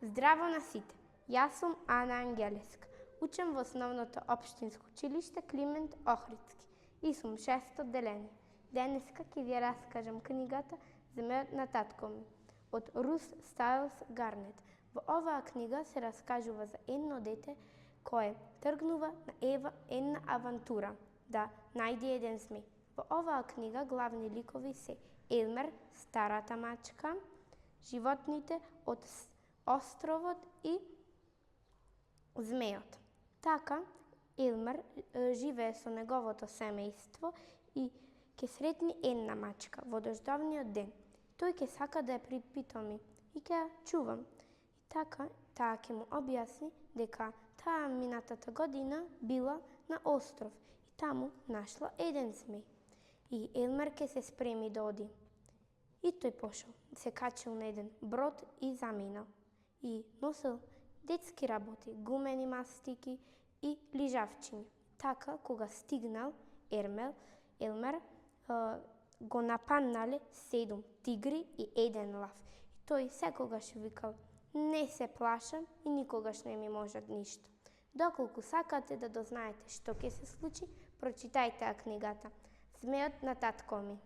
Здраво на сите! Јас сум Ана Ангелеска. Учам во основното општинско училиште Климент Охридски и сум 6-то одделение. Денеска ќе ви раскажам книгата Змејот на татко ми од Рус Стайлс Гарнет. Во оваа книга се раскажува за едно дете кое тргнува на една авантура да најде еден змеј. Во оваа книга главни ликови се Елмер, старата мачка, животните од островот и змејот. Така, Елмер живее со неговото семејство и ќе сретне една мачка во дождовниот ден. Тој ќе сака да ја припитоми и ќе ја чува. И така, таа ќе му објасни дека таа минатата година била на остров и таму нашла еден змеј. И Елмер ќе се спреми да оди. И тој пошол, се качил на еден брод и заминал. И носел детски работи, гумени мастики и лижавчиња. Така, кога стигнал Елмер го нападнале 7 тигри и еден лав. И тој секогаш викал: не се плашам и никогаш не ми можат ништо. Доколку сакате да дознаете што ќе се случи, прочитајте книгата Змејот на татко ми.